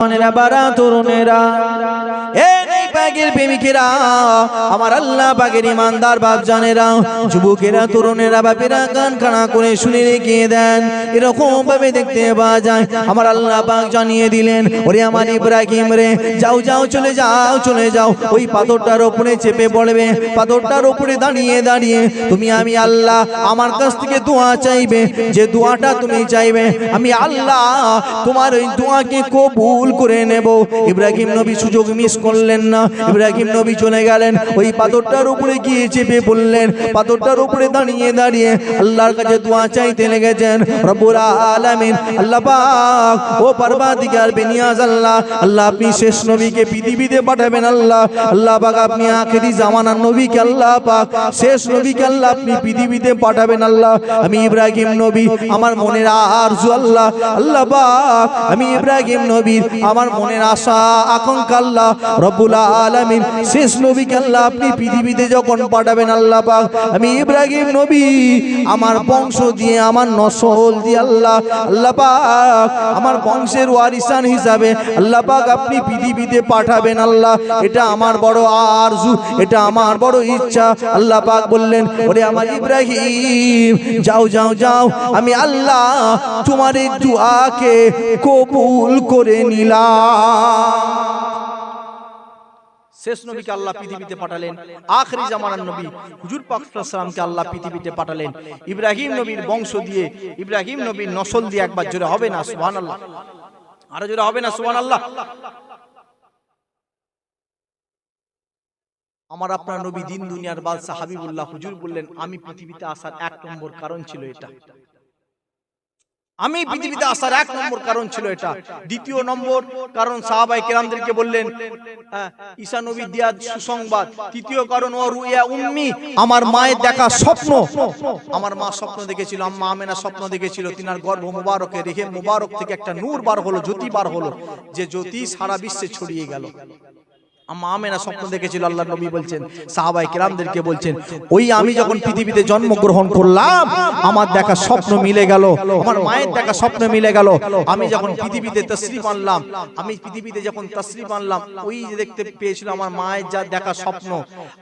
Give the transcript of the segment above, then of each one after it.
তরুণেরা প্রেমিকেরা, আমার আল্লাহ পাকের ইমানদার বাপজানেরা, যুবকেরা, তরুণেরা, বাপেরা কান খাড়া করে শুনে রেখে দেন। এরকম ভাবে দেখতে পাওয়া যায়। আমার আল্লাহ পাক জানিয়ে দিলেন, ওরে আমার ইব্রাহিম রে, যাও যাও, চলে যাও, চলে যাও। ওই পাথরটার উপরে চেপে পড়বে, পাথরটার উপরে দাঁড়িয়ে দাঁড়িয়ে তুমি আমি আল্লাহ আমার কাছ থেকে দোয়া চাইবে। যে দোয়াটা তুমি চাইবে আমি আল্লাহ তোমার ওই দোয়াকে কবুল করে নেব। ইব্রাহিম নবী সুযোগ মিস করলেন না। ইব্রাহিম নবী চলে গেলেন, ওই পাথরটার উপরে গিয়ে চেপে পড়লেন। পাথরটার উপরে দাঁড়িয়ে দাঁড়িয়ে আল্লাহর কাছে দোয়া চাইতে লেগেছেন। রব্বুল আলামিন, আল্লাহ পাক, ও পরওয়ারদিগার বেনিয়াজ আল্লাহ, আল্লাহ আপনি শেষ নবীকে পৃথিবীতে পাঠাবেন। আল্লাহ, আল্লাহ পাক আপনি আখেরি জামানার নবীকে, আল্লাহ পাক শেষ নবীকে আল্লাহ আপনি পৃথিবীতে পাঠাবেন। আল্লাহ, আমি ইব্রাহিম নবী, আমার মনের আরজু আল্লাহ, আল্লাহ পাক আমি ইব্রাহিম নবীর আমার মনের আশা আকাঙ্ক্ষা আল্লাহ রব্বুল আলামিন শেষ নবীকে আল্লাহ আপনি পৃথিবীতে যখন পাঠাবেন আল্লাহ পাক, আমি ইব্রাহিম নবী আমার বংশ দিয়ে, আমার নসল দিয়ে আল্লাহ, আল্লাহ পাক আমার বংশের ওয়ারিসান হিসাবে আল্লাহ পাক আপনি পৃথিবীতে পাঠাবেন। আল্লাহ, এটা আমার বড় আরজু, এটা আমার বড় ইচ্ছা। আল্লাহ পাক বললেন, ওরে আমার ইব্রাহিম, যাও যাও যাও, আমি আল্লাহ তোমার এই দুআকে কবুল করে নিলাম। শেষ নবীকে আল্লাহ পৃথিবীতে পাঠালেন, আখেরি জামানার নবী হুজুর পাক সাল্লাল্লাহু আলাইহি সাল্লামকে আল্লাহ পৃথিবীতে পাঠালেন ইব্রাহিম নবীর বংশ দিয়ে, ইব্রাহিম নবীর নসল দিয়ে। একবার জোরে হবে না সুবহানাল্লাহ? আরো জোরে হবে না সুবহানাল্লাহ? আমার আপনার নবী দিন দুনিয়ার বাদশা হাবিবুল্লাহ হুজুর বললেন, আমি পৃথিবীতে আসার এক নম্বর কারণ ছিল এটা। আমি পৃথিবীতে আসার এক নম্বর কারণ ছিল এটা। দ্বিতীয় নম্বর কারণ সাহাবায়ে কেরামদেরকে বললেন, ঈসা নবী দিয়া সুসংবাদ। তৃতীয় কারণ ও রুয়া উম্মি, আমার মায়ের দেখা স্বপ্ন। আমার মা স্বপ্ন দেখেছিল, আম্মা আমেনা স্বপ্ন দেখেছিল, তিনার গর্ভ মুবারকে রেখে মুবারক থেকে একটা নূর বার হলো, জ্যোতি বার হলো, যে জ্যোতি সারা বিশ্বে ছড়িয়ে গেল। আম্মা আমেনা স্বপ্ন দেখেছিল। আল্লাহ নবী বলছেন, সাহাবায়ে কেরামদেরকে বলছেন, ওই আমি যখন পৃথিবীতে জন্মগ্রহণ করলাম আমার দেখা স্বপ্ন মিলে গেল, আমার মায়ের দেখা স্বপ্ন মিলে গেল। আমি যখন পৃথিবীতে তাশরীফ আনলাম, আমি পৃথিবীতে যখন তাশরীফ আনলাম, ওই যে দেখতে পেয়েছিল আমার মায়ের যা দেখা স্বপ্ন,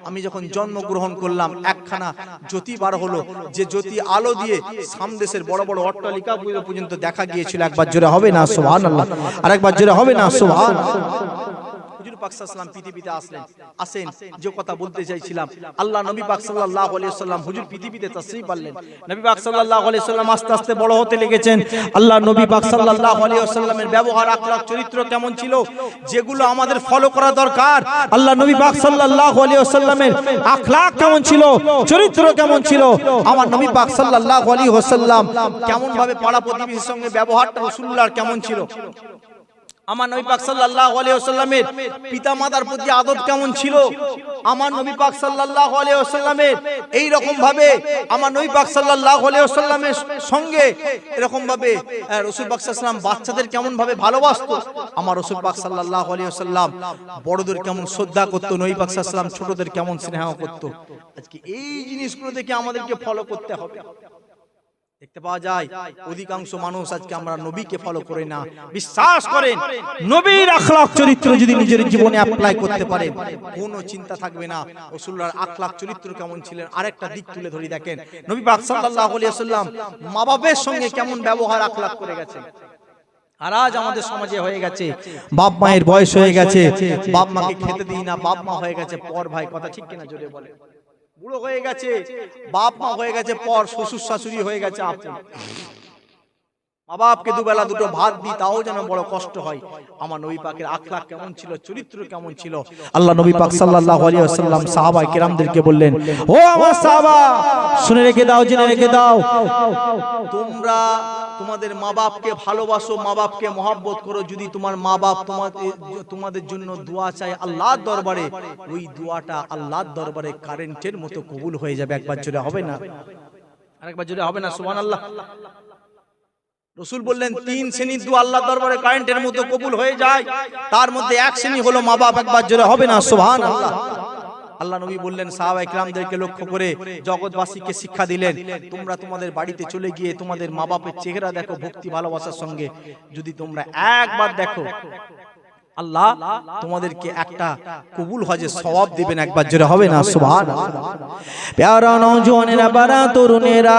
আমি যখন জন্মগ্রহণ করলাম একখানা জ্যোতি বার হলো, যে জ্যোতি আলো দিয়ে সামদেশের বড় বড় অট্টালিকা পর্যন্ত দেখা গিয়েছিল। একবার জোরে হবে না সুবহানাল্লাহ? আর একবার জোরে হবে না সুবহানাল্লাহ? হুজুর পাক সাল্লাল্লাহু আলাইহি ওয়াসাল্লাম পৃথিবীতে আসেন, যে কথা বলতে চাইছিলাম, আল্লাহ নবী পাক সাল্লাল্লাহু আলাইহি ওয়াসাল্লাম হুজুর পৃথিবীতে তাশরীফ আনলেন। নবী পাক সাল্লাল্লাহু আলাইহি ওয়াসাল্লাম আস্তে আস্তে বড় হতে লেগেছেন। আল্লাহ নবী পাক সাল্লাল্লাহু আলাইহি ওয়াসাল্লামের ব্যবহার, আখলাক, চরিত্র কেমন ছিল, যেগুলো আমাদের ফলো করা দরকার। আল্লাহ নবী পাক সাল্লাল্লাহু আলাইহি ওয়াসাল্লামের আখলাক কেমন ছিল, চরিত্র কেমন ছিল, আমার নবী পাক সাল্লাল্লাহু আলাইহি ওয়াসাল্লাম কেমন ভাবে পাড়া প্রতিবেশীর সঙ্গে ব্যবহারটা রাসূলুল্লাহর কেমন ছিল, আমার নবী পাক সাল্লাল্লাহু আলাইহি ওয়াসাল্লামের পিতামাতার প্রতি আদব কেমন ছিল, আমার নবী পাক সাল্লাল্লাহু আলাইহি ওয়াসাল্লামের এই রকম ভাবে আমার নবী পাক সাল্লাল্লাহু আলাইহি ওয়াসাল্লামের সঙ্গে এরকম ভাবে রাসূল পাক সাল্লাল্লাহু আলাইহি ওয়াসাল্লাম বাচ্চাদের কেমন ভাবে ভালোবাসতো, আমার রাসূল পাক সাল্লাল্লাহু আলাইহি ওয়াসাল্লাম বড়দের কেমন শ্রদ্ধা করতো, নবী পাক সাল্লাল্লাহু আলাইহি ওয়াসাল্লাম ছোটদের কেমন স্নেহ করতো। আজকে এই জিনিসগুলো দেখে আমাদেরকে ফলো করতে হবে। দেখতে পাওয়া যায় অধিকাংশ মানুষ আজকে আমরা নবীকে ফলো করি না। বিশ্বাস করেন, নবীর আখলাক চরিত্র যদি নিজের জীবনে অ্যাপ্লাই করতে পারেন, কোনো চিন্তা থাকবে না রাসূলুল্লাহর আখলাক চরিত্র কেমন ছিলেন। আরেকটা দিক তুলে ধরি, দেখেন নবী পাক সাল্লাল্লাহু আলাইহি ওয়াসাল্লাম মা বাবার সঙ্গে কেমন ব্যবহার আখলাক করে গেছেন। আর আজ আমাদের সমাজে হয়ে গেছে, বাপ মায়ের বয়স হয়ে গেছে, বাপ মাকে খেতে দিই না, বাপ মা হয়ে গেছে পর ভাই। কথা ঠিক কিনা জোরে বলে? বুড়ো হয়ে গেছে, বাপ মা হয়ে গেছে পর, শ্বশুর শাশুড়ি হয়ে গেছে আপন। মা বাপকে দুবেলা দুটো ভাত দিই, তাও যেন বড় কষ্ট হয়। আমার নবী পাকের আখলাক কেমন ছিল, চরিত্র কেমন ছিল। আল্লাহ নবী পাক সাল্লাল্লাহু আলাইহি ওয়াসাল্লাম সাহাবায়ে কেরামদেরকে বললেন, ও আমার সাহাবা, শুনে রেখে দাও, জেনে রেখে দাও, তোমরা তোমাদের মা বাপকে ভালোবাসো, মা বাপকে মহব্বত করো। যদি তোমার মা বাপ তোমাদের জন্য দোয়া চায় আল্লাহর দরবারে, ওই দোয়াটা আল্লাহর দরবারে কারেন্টের মতো কবুল হয়ে যাবে। একবার জোরে হবে না? আরেকবার জোরে হবে না সুবহানাল্লাহ? রাসূল বললেন, তিন শ্রেণীর দোয়া আল্লাহর দরবারে কারেন্টের মতো কবুল হয়ে যায়, তার মধ্যে এক শ্রেণী হলো মা বাপ। একবার জোরে হবে না সুবহানাল্লাহ? আল্লাহ নবী বললেন সাহাবায়ে কিরামদেরকে লক্ষ্য করে, জগৎবাসীকে শিক্ষা দিলেন, তোমরা তোমাদের বাড়িতে চলে গিয়ে তোমাদের মা বাপের চেহারা দেখো ভক্তি ভালোবাসার সঙ্গে। যদি তোমরা একবার দেখো, আল্লাহ তোমাদেরকে একটা কবুল হজের সওয়াব দিবেন। একবার জোরে হবে না সুবহানাল্লাহ। প্যারা নওজওয়ানেরা, বাড়া তরুণেরা,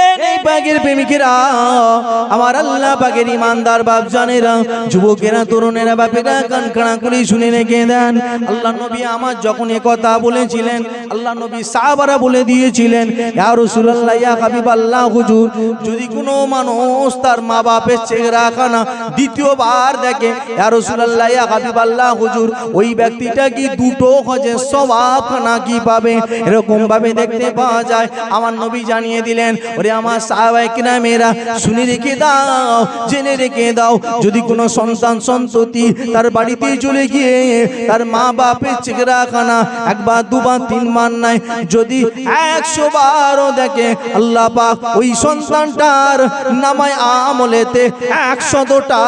এ নেই পাকের প্রেমিকেরা, আমার আল্লাহ পাকের ইমানদার বাপ জানেরা, যুবকেরা, তরুণেরা, বাপেরা কান খাড়া করে শুনে রেখে দেন। আল্লাহ নবী আমার যখন এ কথা বলেছিলেন, আল্লাহ নবী সাহাবারা বলে দিয়েছিলেন, ইয়া রাসূলুল্লাহ, ইয়া হাবিবাল্লাহ, হুজুর, যদি কোনো মানুষ তার মা বাপের চেহারা খানা দ্বিতীয়বার দেখে, ইয়া রাসূলুল্লাহ, ইয়া হাবিবাল্লাহ, হুজুর, ওই ব্যক্তিটা কি দুটো হজের সওয়াব খানা কি পাবে? এরকম ভাবে দেখতে পাওয়া যায়। আমার নবী জানিয়ে দিলেন, ওরে আমার সাহাবায়ে কিরামেরা, শুনে রেখে দাও, জেনে রেখে দাও, যদি কোনো সন্তান সন্ততি তার বাড়িতে চলে গিয়ে তার মা বাপের চেহারা খানা একবার দুবার তিনবার নাই, যদি 100 বারও দেখে, আল্লাহ পাক ওই সন্তানটার নামায় আমলেতে 100টা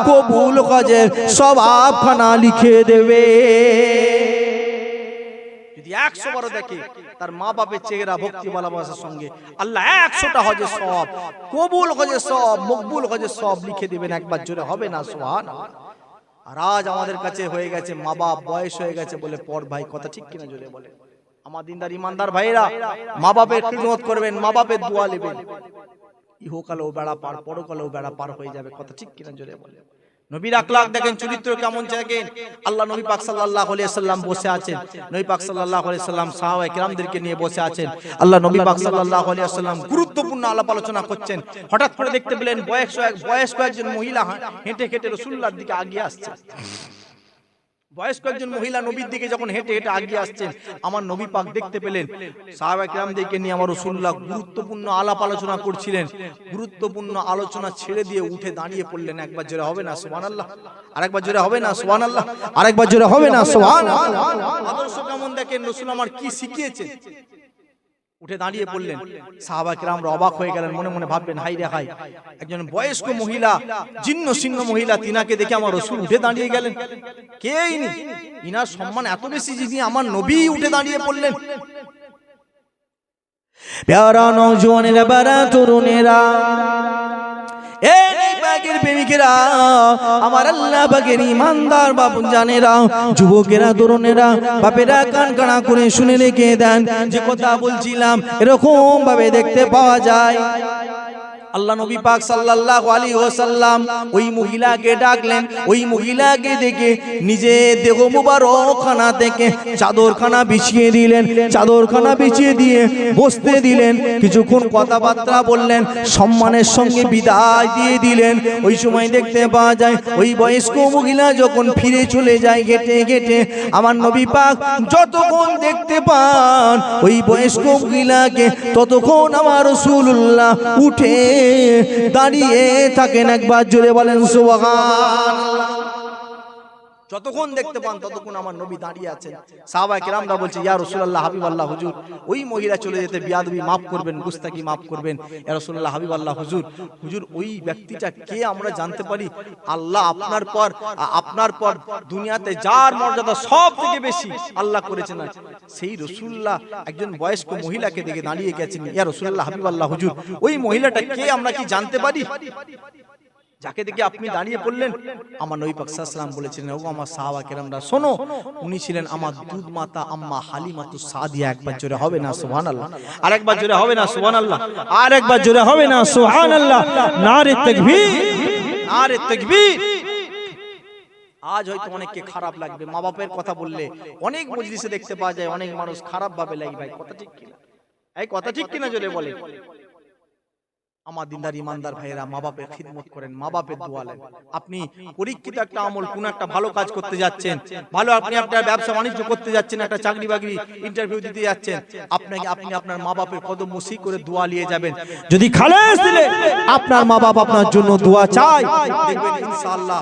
কবুল হজের সওয়াব খানা লিখে দেবে। 100 বারও দেখে তার মা বাপের চেহারা ভক্তি ভালোবাসার সঙ্গে, আল্লাহ 100টা হজের সওয়াব, কবুল হজের সওয়াব, মকবুল হজের সওয়াব লিখে দিবেন। একবার জোরে হবে না সুবহানাল্লাহ। আর আজ আমাদের কাছে হয়ে গেছে মা বাপ বয়স হয়ে গেছে বলে পর ভাই, কথা ঠিক কিনা জোরে বলে? আমার দিনদার ইমানদার ভাইরা, মা বাপের খিদমত করবেন, মা বাপের দোয়া নেবেন, ইহকালেও বেড়া পার, পরকালেও বেড়া পার হয়ে যাবে। কথা ঠিক কিনা জোরে বলে? নবীর আখলাক দেখেন, চরিত্র কেমন দেখেন। আল্লাহ নবী পাক সাল্লাল্লাহু আলাইহি ওয়াসাল্লাম বসে আছেন, নবী পাক সাল্লাল্লাহু আলাইহি ওয়াসাল্লাম সাহাবায়ে কিরামদেরকে নিয়ে বসে আছেন। আল্লাহ নবী পাক সাল্লাল্লাহু আলাইহি ওয়াসাল্লাম গুরুত্বপূর্ণ আলাপ আলোচনা করছেন। হঠাৎ করে দেখতে পেলেন বয়স্ক একজন মহিলা হেঁটে হেঁটে রাসূলুল্লাহর দিকে এগিয়ে আসছে। বয়স্ক একজন মহিলা নবীর দিকে যখন হেঁটে হেঁটে এগিয়ে আসছেন, আমার নবী পাক দেখতে পেলেন সাহাবায়ে কিরামদেরকে নিয়ে আমার রাসূলুল্লাহ গুরুত্বপূর্ণ আলাপ আলোচনা করছিলেন। গুরুত্বপূর্ণ আলোচনা ছেড়ে দিয়ে উঠে দাঁড়িয়ে পড়লেন। একবার জোরে হবে না সুবহানাল্লাহ? আরেকবার জোরে হবে না সুবহানাল্লাহ? আরেকবার জোরে হবে না সুবহানাল্লাহ? আদর্শ কেমন দেখেন, রাসূল আমার কি শিখিয়েছেন। উঠে দাঁড়িয়ে পড়লেন। সাহাবা কিরামরা অবাক হয়ে গেলেন, মনে মনে ভাববেন, হাই রে হাই, একজন বয়স্ক মহিলা, জীর্ণ শীর্ণ মহিলা, তিনাকে দেখে আমার রাসূল উঠে দাঁড়িয়ে গেলেন। কে ইনি? ইনার সম্মান এত বেশি যিনি আমার নবী উঠে দাঁড়িয়ে পড়লেন। প্যারা নওজওয়ানেরা, বাড়া তরুণেরা, প্রেমিকেরা, আমার আল্লাহ পাকের ইমানদার বাপ জানেরা, যুবকেরা, তরুণেরা, বাপেরা কান কানা করে শুনে রেখে দেন। যে কথা বলছিলাম এরকম ভাবে দেখতে পাওয়া যায়। আল্লাহ নবী পাক সাল্লাল্লাহু আলাইহি ওয়াসাল্লাম ওই মহিলাকে ডাকলেন। ওই মহিলাকে দেখে নিজে দেহ মুবারকখানা থেকে চাদরখানা বিছিয়ে দিলেন। চাদরখানা বিছিয়ে দিয়ে বসতে দিলেন। কিছুক্ষণ কথাবার্তা বললেন, সম্মানের সঙ্গে বিদায় দিয়ে দিলেন। ওই সময় দেখতে পাওয়া যায় ওই বয়স্ক মহিলা যখন ফিরে চলে যায় হেঁটে হেঁটে, আমার নবী পাক যতক্ষণ দেখতে পান ওই বয়স্ক মহিলাকে, ততক্ষণ আমার রাসূলুল্লাহ উঠে দাঁড়িয়ে থাকেন। একবার জোরে বলেন সুবহানাল্লাহ। যতক্ষণ দেখতে পান ততক্ষণ আমার নবী দাঁড়িয়ে আছেন। সাহাবায়ে কিরামরা বলছে, ইয়া রাসূলুল্লাহ, হাবিবাল্লাহ, হুজুর, ওই মহিলা চলে যেতে বিয়াদবি মাফ করবেন, গুস্তাকি মাফ করবেন। ইয়া রাসূলুল্লাহ, হাবিবাল্লাহ, হুজুর, ওই ব্যক্তিটা কে আমরা জানতে পারি? আল্লাহ আপনার পর দুনিয়াতে যার মর্যাদা সব থেকে বেশি আল্লাহ করেছেন, সেই রাসূলুল্লাহ একজন বয়স্ক মহিলাকে দেখে দাঁড়িয়ে গেছেন। ইয়া রাসূলুল্লাহ, হাবিবাল্লাহ, হুজুর, ওই মহিলাটা কে আমরা কি জানতে পারি? যাকে দেখে আপনি দাঁড়িয়ে পড়লেন, আমার নবী পাক সাল্লাল্লাহু আলাইহি ওয়াসাল্লাম বলেছিলেন, ও আমার সাহাবা কেরামরা শোনো, উনি ছিলেন আমার দুধ মাতা আম্মা হালিমাতুস সাদিয়া। একবার জোরে হবে না সুবহানাল্লাহ? আরেকবার জোরে হবে না সুবহানাল্লাহ? আরেকবার জোরে হবে না সুবহানাল্লাহ? নারে তাকবীর, নারে তাকবীর। আজ হয়তো অনেককে খারাপ লাগবে, মা বাপের কথা বললে অনেক মজলিসে দেখতে পাওয়া যায় অনেক মানুষ খারাপ ভাবে লাগে। ভাই কথা ঠিক কিনা? এই কথা ঠিক কিনা জোরে বলে? আমার দিনদার ইমানদার ভাইয়েরা, মা বাপের খিদমত করেন, মা বাপের দোয়া নেন। আপনি পরীক্ষিত একটা আমল, কোন একটা ভালো কাজ করতে যাচ্ছেন, ভালো আপনি আপনার ব্যবসা বাণিজ্য করতে যাচ্ছেন, একটা চাকরি বাকরি ইন্টারভিউ দিতে যাচ্ছেন, আপনি আপনার মা বাপের কদম মুসি করে দোয়া নিয়ে যাবেন। যদি খালেস দিলে আপনার মা বাপ আপনার জন্য দোয়া চায়, দেখবেন ইনশাআল্লাহ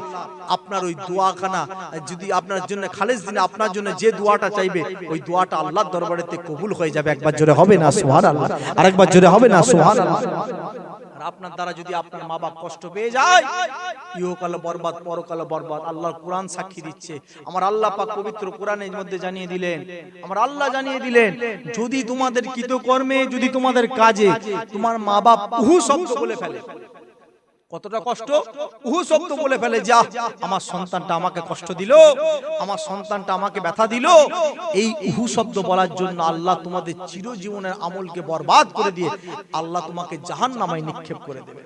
আপনার ওই দোয়াখানা যদি আপনার জন্য খালেস দিলে আপনার জন্য যে দোয়াটা চাইবে ওই দোয়াটা আল্লাহর দরবারেতে কবুল হয়ে যাবে। একবার জোরে হবে না সুবহানাল্লাহ? আরেকবার জোরে হবে না সুবহানাল্লাহ? আপনার দ্বারা যদি আপনার মা বাপ কষ্ট পেয়ে যায়, ইহকাল বরবাদ পরকাল বরবাদ। আল্লাহর কোরআন সাক্ষী দিচ্ছে। আমার আল্লাহ পাক পবিত্র কোরআনের মধ্যে জানিয়ে দিলেন, আমার আল্লাহ জানিয়ে দিলেন, যদি তোমাদের কৃতকর্মে, যদি তোমাদের কাজে তোমার মা বাপ উহু শব্দ বলে ফেলে, কতটা কষ্ট, উহু শব্দ বলে ফেলে, যা আমার সন্তানটা আমাকে কষ্ট দিল, আমার সন্তানটা আমাকে ব্যথা দিল, এই উহু শব্দ বলার জন্য আল্লাহ তোমাদের চিরজীবনের আমলকে বরবাদ করে দিয়ে আল্লাহ তোমাকে জাহান্নামায় নিক্ষেপ করে দেবে।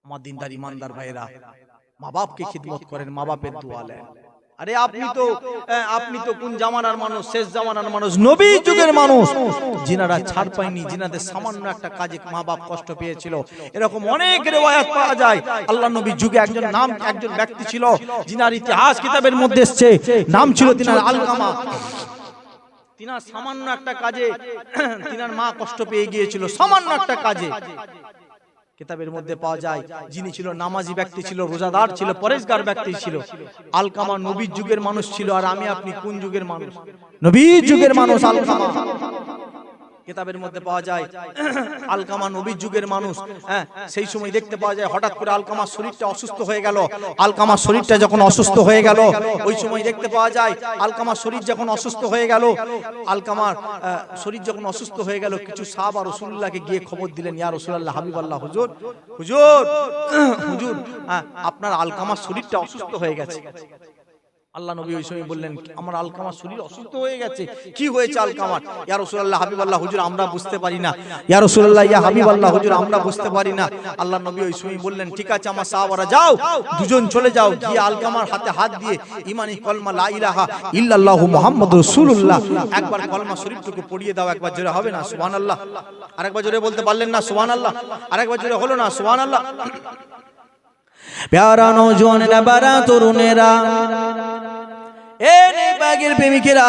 আমার দিনদার ইমানদার ভাইরা, মা বাপকে খিদমত করেন, মা বাপের দোয়া নেন। আরে আপনি তো কোন জামানার মানুষ? শেষ জামানার মানুষ, নবী যুগের মানুষ, যিনারা ছাড় পায়নি, যিনাদের সামান্য একটা কাজে মা বাপ কষ্ট পেয়েছিল। এরকম অনেক রিওয়ায়াত পাওয়া যায়। আল্লাহ নবী যুগে একজন ব্যক্তি ছিল, যিনার ইতিহাস কিতাবের মধ্যে এসেছে, নাম ছিল তিনার আলকামা। তিনার সামান্য একটা কাজে তিনার মা কষ্ট পেয়ে গিয়েছিল, সামান্য একটা কাজে। কিতাবের মধ্যে পাওয়া যায়, যিনি ছিল নামাজি ব্যক্তি ছিল, রোজাদার ছিল, পরেশগার ব্যক্তি ছিল। আলকামা নবীর যুগের মানুষ ছিল। আর আমি আপনি কোন যুগের মানুষ? নবীর যুগের মানুষ আলকামা। কিতাবের মধ্যে পাওয়া যায় আলকামা নবীর যুগের মানুষ। হ্যাঁ, সেই সময় দেখতে পাওয়া যায় হঠাৎ করে আলকামার শরীরটা অসুস্থ হয়ে গেল। আলকামার শরীরটা যখন অসুস্থ হয়ে গেল, ওই সময় দেখতে পাওয়া যায় আলকামার শরীর যখন অসুস্থ হয়ে গেল, আলকামার শরীর যখন অসুস্থ হয়ে গেল, কিছু সাহাবা রাসূলুল্লাহকে গিয়ে খবর দিলেন, ইয়া রাসূলুল্লাহ, হাবিবাল্লাহ, হুজুর হুজুর হুজুর, আপনার আলকামার শরীরটা অসুস্থ হয়ে গেছে। আল্লাহ নবী ওই সময় বললেন, আমার আলকামার শরীর অসুস্থ হয়ে গেছে, কি হয়েছে আলকামার? ইয়া রাসূলুল্লাহ, হাবিবাল্লাহ, হুজুর আমরা বুঝতে পারি না। ইয়া রাসূলুল্লাহ, ইয়া হাবিবাল্লাহ, হুজুর আমরা বুঝতে পারি না। আল্লাহ নবী ওই সময় বললেন, ঠিক আছে আমার সাহাবারা যাও, দুজন চলে যাও, গিয়ে আলকামার হাতে হাত দিয়ে ঈমানি কলমা লা ইলাহা ইল্লাল্লাহু মুহাম্মাদুর রাসূলুল্লাহ একবার কলমা শরীফটুকু পড়িয়ে দাও। একবার জোরে হবে না সুবহানাল্লাহ? আরেকবার জোরে বলতে পারলেন না সুবহানাল্লাহ? আরেকবার জোরে হলো না সুবহানাল্লাহ? প্যারা নওজওয়ানেরা, বারা তরুণেরা, বাগের প্রেমিকেরা,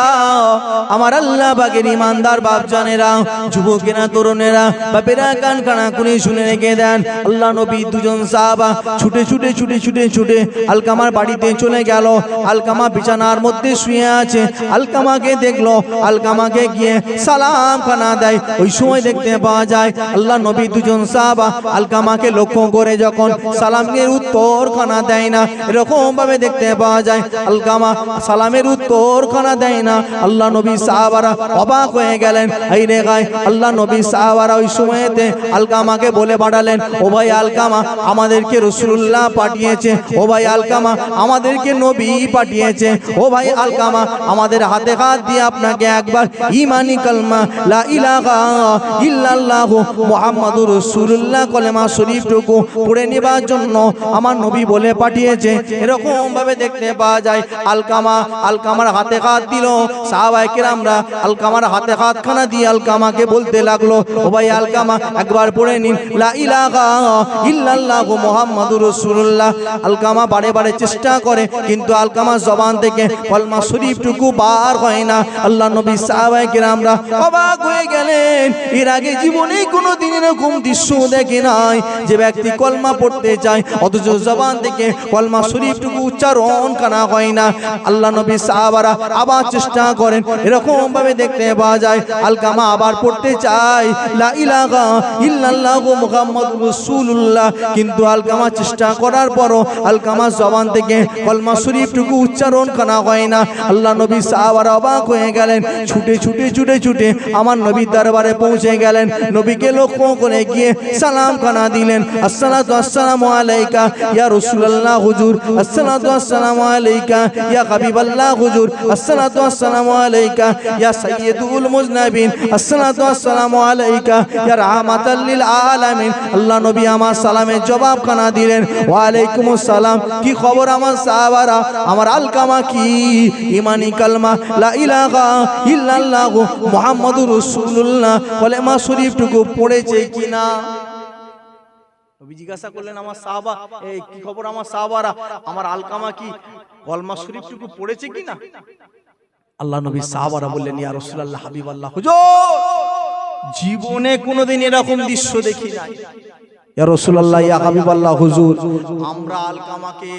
আমার আল্লাহ বাগের ইমানদার বাপজানেরা, যুবকেরা, তরুণেরা, বাপেরা কান কানা করে শুনে রেখে দেন। আল্লাহ নবী দুজন সাহাবা ছুটে ছুটে ছুটে ছুটে ছুটে আলকামার বাড়িতে চলে গেল। আলকামা বিছানার মধ্যে শুয়ে আছে। আলকামাকে দেখলো, আলকামাকে গিয়ে সালাম খানা দেয়। ওই সময় দেখতে পাওয়া যায় আল্লাহ নবী দুজন সাহাবা আলকামাকে লক্ষ্য করে যখন সালামের উত্তর খানা দেয় না, এরকম ভাবে দেখতে পাওয়া যায় আলকামা সালামের উত্তর খানা দেয় না। আল্লাহ নবী সাহাবারা অবাক হয়ে গেলেন। এই রে গায়, আল্লাহ নবী সাহাবারা ওই সময়তে আলকামাকে বলে পাঠালেন, ও ভাই আলকামা, আমাদেরকে রাসূলুল্লাহ পাঠিয়েছে। ও ভাই আলকামা, আমাদেরকে নবী পাঠিয়েছে। ও ভাই আলকামা, আমাদের হাতে হাত দিয়ে আপনাকে একবার ঈমানি কালমা লা ইলাহা ইল্লাল্লাহু মুহাম্মাদুর রাসূলুল্লাহ কলেমা শরীফটুকু পড়ে নেবার জন্য আমার নবী বলে পাঠিয়েছে। এরকম ভাবে দেখতে পাওয়া যায় আলকামার হাতে হাত দিল। সাহাবায়ে কেরামরা আলকামার হাতে হাতখানা দিয়ে আলকামাকে বলতে লাগলো, ও ভাই আলকামা, একবার পড়ে নিন লা ইলাহা ইল্লাল্লাহু মুহাম্মাদুর রাসূলুল্লাহ। আলকামা বারে বারে চেষ্টা করে, কিন্তু আলকামার জবান থেকে কলমা শরীফটুকু বার হয় না। আল্লাহ নবী সাহাবায়ে কেরামরা অবাক হয়ে গেলেন। এর আগে জীবনে কোনোদিন এরকম দৃশ্য দেখে নাই যে ব্যক্তি কলমা পড়তে চায় অথচ জবান থেকে কলমা শরীফটুকু উচ্চারণ করা হয় না। আল্লাহ নবী সাহাবারা আবার চেষ্টা করেন। এরকম ভাবে দেখতে পাওয়া যায় আলকামা আবার পড়তে চায় লা ইলাহা ইল্লাল্লাহু মুহাম্মাদুর রাসূলুল্লাহ, কিন্তু আলকামা চেষ্টা করার পরও আলকামার জবান থেকে কলমা শরীফটুকু উচ্চারণ করা হয় না। আল্লাহ নবী সাহাবারা অবাক হয়ে গেলেন। ছুটে ছুটে ছুটে ছুটে আমার নবীর দরবারে পৌঁছে গেলেন। নবীকে লক্ষ্য করে গিয়ে সালাম খানা দিলেন। আসসালাতু আসসালামু আলাইকা ইয়া রাসূলুল্লাহ, হুজুর আসসালাতু আসসালামু আলাইকা ইয়া হাবিবাল্লাহ, হুজুর আসসালাতু আসসালামু আলাইকা ইয়া সাইয়্যিদুল মুজনাবিন, আসসালাতু আসসালামু আলাইকা ইয়া রাহমাতাল লিল আলামিন। আল্লাহ নবী আমার সালামের জবাব খানা দিলেন, ওয়া আলাইকুমুস সালাম। কি খবর আমার সাহাবারা? আমার আলকামা কি ঈমানি কালমা লা ইলাহা ইল্লাল্লাহু মুহাম্মাদুর রাসূলুল্লাহ কলেমা শরীফটুকু পড়েছে কিনা? নবী জিজ্ঞাসা করলেন, আমার সাহাবা, এই কি খবর আমার সাহাবারা, আমার আলকামা কি কলমা শরীফটুকু পড়েছে কিনা? আল্লাহ নবী সাহাবারা বললেন, ইয়া রাসূলুল্লাহ, হাবিবাল্লাহ, হুজুর জীবনে কোনোদিন এরকম দৃশ্য দেখি নাই। ইয়া রাসূলুল্লাহ ইয়া হাবিবাল্লাহ হুজুর, আমরা আলকামাকে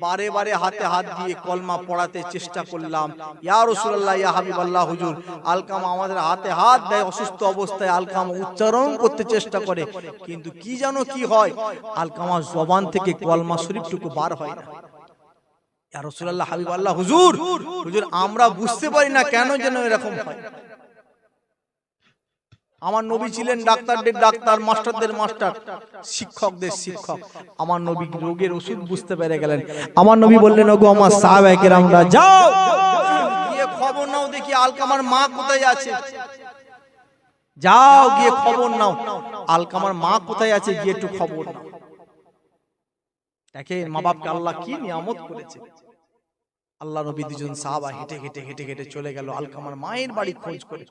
বারে বারে হাতে হাত দিয়ে কলমা পড়াতে চেষ্টা করলাম। ইয়া রাসূলুল্লাহ ইয়া হাবিবাল্লাহ হুজুর, আলকামা আমাদের হাতে হাত দেয়, অসুস্থ অবস্থায় আলকামা উচ্চারণ করতে চেষ্টা করে, কিন্তু কি জানো কি হয়, আলকামা জবান থেকে কলমা শরীফটুকু বার হয় না। ইয়া রাসূলুল্লাহ হাবিবাল্লাহ হুজুর, হুজুর আমরা বুঝতে পারি না কেন যেন এরকম হয়। আমার নবী ছিলেন ডাক্তারদের ডাক্তার, মাস্টারদের মাস্টার, শিক্ষকদের শিক্ষক। আমার নবী রোগের ওষুধ বুঝতে পেরে গেলেন। আমার নবী বললেন, ওগো আমার সাহাবায়ে কেরামরা, যাও গিয়ে খবর নাও দেখি আলকামার মা কোথায় আছে। যাও গিয়ে খবর নাও আলকামার মা কোথায় আছে, গিয়ে একটু খবর নাও। দেখেন মা বাপকে আল্লাহ কি নিয়ামত করেছে। আল্লাহ নবী দুজন সাহাবা হেঁটে হেঁটে হেঁটে হেঁটে চলে গেল আলকামার মায়ের বাড়ি খোঁজ করে।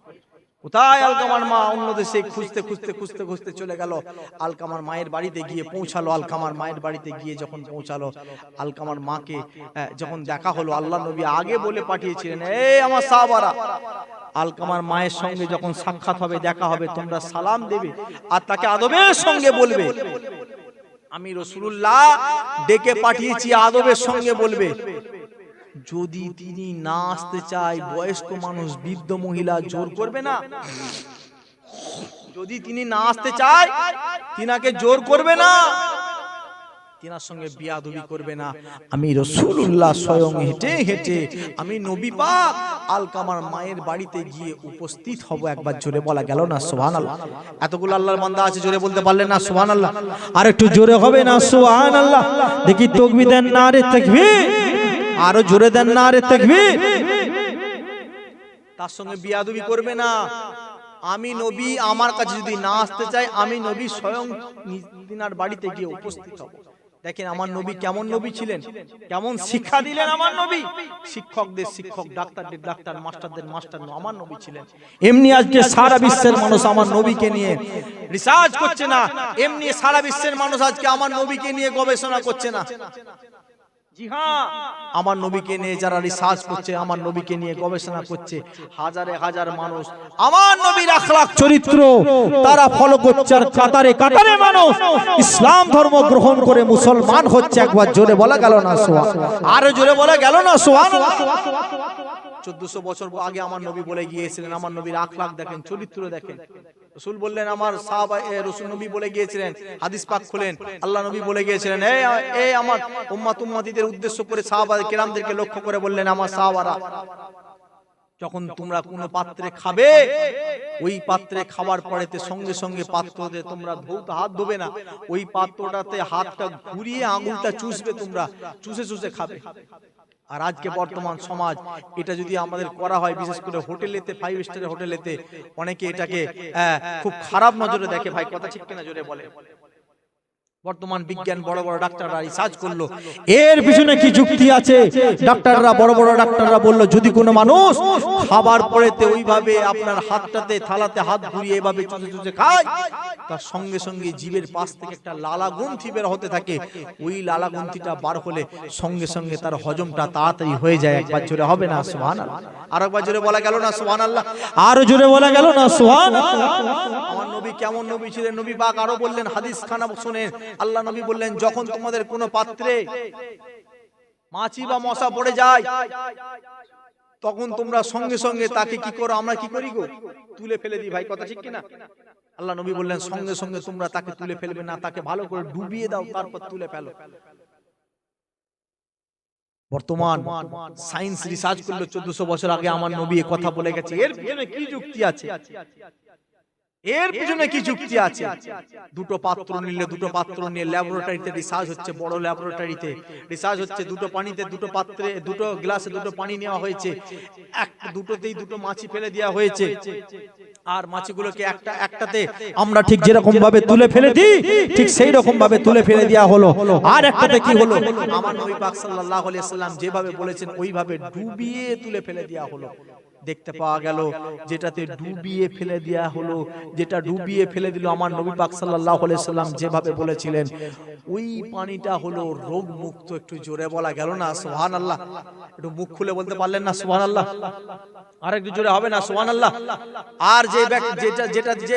কোথায় আলকামার মা? অন্য দেশে খুঁজতে খুঁজতে খুঁজতে খুঁজতে চলে গেল আলকামার মায়ের বাড়িতে, গিয়ে পৌঁছালো। আলকামার মায়ের বাড়িতে গিয়ে যখন পৌঁছালো, আলকামার মাকে যখন দেখা হলো, আল্লাহ নবী আগে বলে পাঠিয়েছিলেন, এই আমার সাহাবারা, আলকামার মায়ের সঙ্গে যখন সাক্ষাৎ হবে, দেখা হবে, তোমরা সালাম দেবে আর তাকে আদবের সঙ্গে বলবে, আমি রাসূলুল্লাহ ডেকে পাঠিয়েছি, আদবের সঙ্গে বলবে। যদি তিনি না আসতে চায়, বয়স্ক মানুষ, বৃদ্ধ মহিলা, জোর করবে না। যদি তিনি না আসতে চায়, তিনাকে জোর করবে না, তিনার সঙ্গে বিয়াদবি করবে না। আমি রাসূলুল্লাহ স্বয়ং হেঁটে হেঁটে, আমি নবী পাক আলকামার মায়ের বাড়িতে গিয়ে উপস্থিত হব। একবার জোরে বলা গেল না সুবহানাল্লাহ? এতগুলো আল্লাহর বান্দা আছে, জোরে বলতে পারলেন না সুবহানাল্লাহ? আর একটু জোরে হবে না সুবহানাল্লাহ? দেখি তাকবীর দেন, নারে তাকবীর, আরো জোরে দেন, নারে তাকবীর। তার সঙ্গে বিয়াদবি করবে না। আমি নবী আমার কাছে যদি না আসতে চাই, আমি নবী স্বয়ং তিনার বাড়িতে গিয়ে উপস্থিত হব। দেখেন আমার নবী কেমন নবী ছিলেন, কেমন শিক্ষা দিলেন। আমার নবী শিক্ষকদের শিক্ষক, ডাক্তারদের ডাক্তার, মাস্টারদের মাস্টার আমার নবী ছিলেন। এমনি আজকে সারা বিশ্বের মানুষ আমার নবীকে নিয়ে রিসার্চ করছে না, এমনি সারা বিশ্বের মানুষ আজকে আমার নবীকে নিয়ে গবেষণা করছে না। জি হ্যাঁ, আমার নবীকে নিয়ে যারা রিসার্চ করছে, আমার নবীকে নিয়ে গবেষণা করছে, হাজারে হাজার মানুষ আমার নবীর আখলাক চরিত্র তারা ফলো করছে, আর কাতারে কাতারে মানুষ ইসলাম ধর্ম গ্রহণ করে মুসলমান হচ্ছে। একবার জোরে বলা গেল না সুবহানাল্লাহ? আরো জোরে বলা গেল না সুবহানাল্লাহ? 1400 বছর আগে আমার নবী বলে গিয়েছিলেন, আমার নবীর আখলাক দেখেন, চরিত্র দেখেন। রাসূল বললেন, আমার সাহাবা রাসূল নবী বলে গিয়েছিলেন, হাদিস পাক খুলেন, আল্লাহ নবী বলে গিয়েছিলেন, এই আমার উম্মত উম্মতিদের উদ্দেশ্য করে সাহাবা কেরামদেরকে লক্ষ্য করে বললেন, আমার সাহাবারা, যখন তোমরা কোনো পাত্রে খাবে, ওই পাত্রে খাবার পরেতে সঙ্গে সঙ্গে পাত্রতে তোমরা হাত ধোবে না, ওই পাত্রটাতে হাতটা ঘুরিয়ে আঙুলটা চুষবে, তোমরা চুষে চুষে খাবে। আর আজকে বর্তমান সমাজ এটা যদি আমাদের করা হয়, বিশেষ করে হোটেলেতে, 5 স্টারের হোটেলেতে, অনেকে এটাকে খুব খারাপ নজরে দেখে। ভাই কথা ঠিক কিনা জোরে বলে? বর্তমান বিজ্ঞান, বড় বড় ডাক্তাররা রিসার্চ করলো, এর পিছনে কি যুক্তি আছে। ডাক্তাররা, বড় বড় ডাক্তাররা বললো, যদি কোনো মানুষ খাবার পরেতে ওইভাবে আপনার হাতটাতে থালাতে হাত ঘুরিয়ে এভাবে চুষে চুষে খায়, তার সঙ্গে সঙ্গে জীবের পাশ থেকে একটা লালা গ্রন্থি বের হতে থাকে। ওই লালা গ্রন্থিটা বার হলে সঙ্গে সঙ্গে তার হজমটা তাড়াতাড়ি হয়ে যায়। একবার জোরে হবে না সুবহানাল্লাহ? আর একবার জোরে বলা গেল না সুবহানাল্লাহ? আরো জোরে বলা গেল না সুবহানাল্লাহ? আমার নবী কেমন নবী ছিলেন, নবী পাক আরো বললেন, হাদিস খানা শুনেন, আল্লাহ নবী বললেন, যখন তোমাদের কোনো পাত্রে মাছি বা মশা পড়ে যায়, তখন তোমরা সঙ্গে সঙ্গে তাকে কি করো? আমরা কি করি গো? তুলে ফেলে দিই। ভাই কথা ঠিক কিনা? আল্লাহ নবী বললেন, সঙ্গে সঙ্গে তোমরা তাকে তুলে ফেলবে না, তাকে ভালো করে ডুবিয়ে দাও, তারপর তুলে ফেলো। বর্তমান সায়েন্স রিসার্চ করলো, 1400 বছর আগে আমার নবী এই কথা বলে গেছে। এর পিছনে কি যুক্তি আছে? এর পিছনে কি যুক্তি আছে? দুটো পাত্র নিলে, দুটো পাত্র নিয়ে ল্যাবরেটরিতে রিসার্চ হচ্ছে, বড় ল্যাবরেটরিতে রিসার্চ হচ্ছে, দুটো পানিতে, দুটো পাত্রে, দুটো গ্লাসে দুটো পানি নেওয়া হয়েছে, দুটোতেই দুটো মাছি ফেলে দেওয়া হয়েছে, আর মাছিগুলোকে একটাতে আমরা ঠিক যেরকম ভাবে তুলে ফেলে দিই, ঠিক সেই রকম ভাবে তুলে ফেলে দেওয়া হলো। আর একটাতে কি হলো? আমার নবী পাক সাল্লাল্লাহু আলাইহি ওয়াসাল্লাম যেভাবে বলেছেন ওইভাবে ডুবিয়ে তুলে ফেলে দেওয়া হলো। দেখতে পাওয়া গেল যেটাতে ডুবিয়ে ফেলে দেয়া হলো, যেটা ডুবিয়ে ফেলে দিল আমার নবী পাক সাল্লাল্লাহু আলাইহি সাল্লাম যেভাবে বলেছিলেন, ওই পানিটা হলো রোগ মুক্ত। একটু জোরে বলা গেল না সুবহানাল্লাহ? একটু মুখ খুলে বলতে পারলেন না সুবহানাল্লাহ? আর একটু জোরে হবে না সুবহানাল্লাহ? আর যে যেটা যে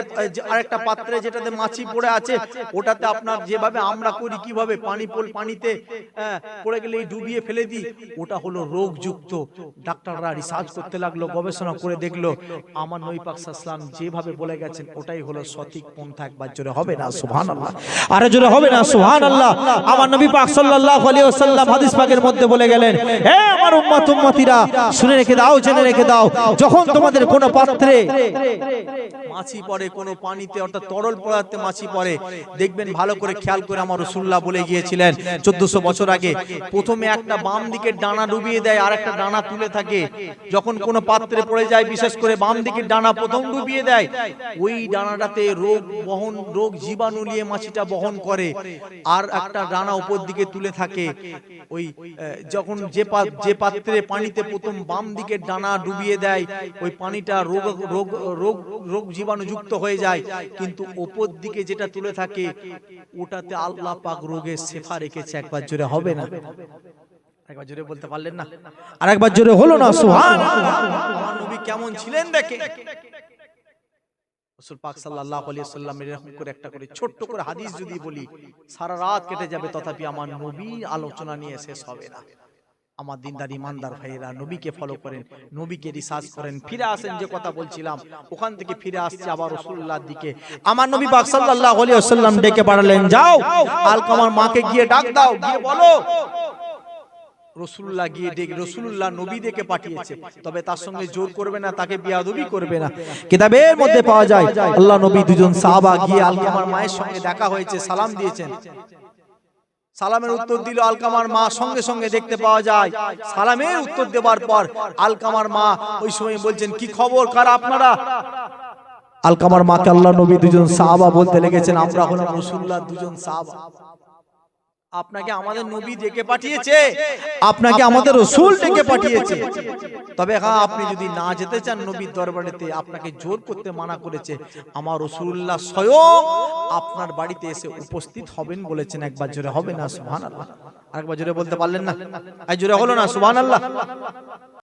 আরেকটা পাত্রে যেটাতে মাছি পড়ে আছে, ওটাতে আপনার যেভাবে আমরা করি কিভাবে পানিতে পড়ে গেলে ডুবিয়ে ফেলে দিই, ওটা হলো রোগযুক্ত। ডাক্তাররা রিসার্চ করতে লাগলো, গবেষণা করে দেখলো আমার নবী পাক সাল্লাল্লাহু আলাইহি ওয়াসাল্লাম যেভাবে বলে গেছেন ওটাই হলো সঠিক পন্থা। একবার জোরে হবে না সুবহানাল্লাহ? আরে জোরে হবে না সুবহানাল্লাহ? আমার নবী পাক সাল্লাল্লাহু আলাইহি ওয়াসাল্লাম হাদিস পাকের মধ্যে বলে গেলেন, হে আমার উম্মতিরা শুনে রেখে দাও, জেনে রেখে দাও, যখন তোমাদের কোনো পাত্রে মাছি পড়ে, কোনো পানিতে অর্থাৎ তরল পদার্থে মাছি পড়ে, দেখবেন ভালো করে খেয়াল করে আমার রাসূলুল্লাহ বলে গিয়েছিলেন 1400 বছর আগে, প্রথমে একটা বাম দিকের ডানা ডুবিয়ে দেয় আর একটা ডানা তুলে থাকে। যখন কোনো পাত্রে পড়ে যায়, বিশেষ করে বাম দিকের ডানা প্রথম ডুবিয়ে দেয়, ওই ডানাটাতে রোগ জীবাণু নিয়ে মাছিটা বহন করে, আর একটা ডানা উপর দিকে তুলে থাকে। ওই যখন যে পাত্রে পানিতে প্রথম বাম দিকের ডানা ডুবিয়ে দেয়, ওই পানিটা রোগ জীবাণু যুক্ত হয়ে যায়, কিন্তু উপর দিকে যেটা তুলে থাকে ওটাতে আল্লাহ পাক রোগের শেফা রেখেছে। একবার জোরে হবে না? একবার জোরে বলতে পারলেন না? আর একবার জোরে হলো না সুবহানাল্লাহ? আমার নবী কেমন ছিলেন দেখে। রাসূল পাক সাল্লাল্লাহু আলাইহি ওয়াসাল্লাম এরকম করে একটা করে ছোট্ট করে হাদিস যদি বলি সারা রাত কেটে যাবে, তথাপি আমার নবীর আলোচনা নিয়ে শেষ হবে না। আমার দিনদার ইমানদার ভাইয়েরা, নবীকে ফলো করেন, নবীকে রিসার্চ করেন, ফিরে আসেন। যে কথা বলছিলাম ওখান থেকে ফিরে আসছে আবার রাসূলুল্লাহর দিকে। আমার নবী পাক সাল্লাল্লাহু আলাইহি ওয়াসাল্লাম ডেকে পাঠালেন, যাও আলকামার মাকে গিয়ে ডাক দাও, গিয়ে বলো রাসূলুল্লাহ গিয়ে ডেকে, রাসূলুল্লাহ নবী ডেকে পাঠিয়েছে, তবে তার সঙ্গে জোর করবে না, তাকে বেয়াদবি করবে না। কিতাবের মধ্যে পাওয়া যায় আল্লাহ নবী দুজন সাহাবা গিয়ে আলকামার মায়ের সঙ্গে দেখা হয়েছে, সালাম দিয়েছেন। সালামের উত্তর দিল আলকামার মা, সঙ্গে সঙ্গে দেখতে পাওয়া যায় সালামের উত্তর দেওয়ার পর আলকামার মা ওই সময় বলছেন, কি খবর, কারা আপনারা? আলকামার মাকে আল্লাহ নবী দুজন সাহাবা বলতে লেগেছেন, আমরা হলাম রাসূলুল্লাহর দুজন সাহাবা। আপনাকে আমাদের নবী ডেকে পাঠিয়েছে, আপনাকে আমাদের রাসূল ডেকে পাঠিয়েছে। তবে হ্যাঁ, আপনি যদি না যেতে চান নবীর দরবারেতে, আপনাকে জোর করতে মানা করেছে। আমার রাসূলুল্লাহ স্বয়ং আপনার বাড়িতে এসে উপস্থিত হবেন বলেছেন। একবার জোরে হবে না সুবহানাল্লাহ? আরেকবার জোরে বলতে পারলেন না? আর জোরে হলো না সুবহানাল্লাহ?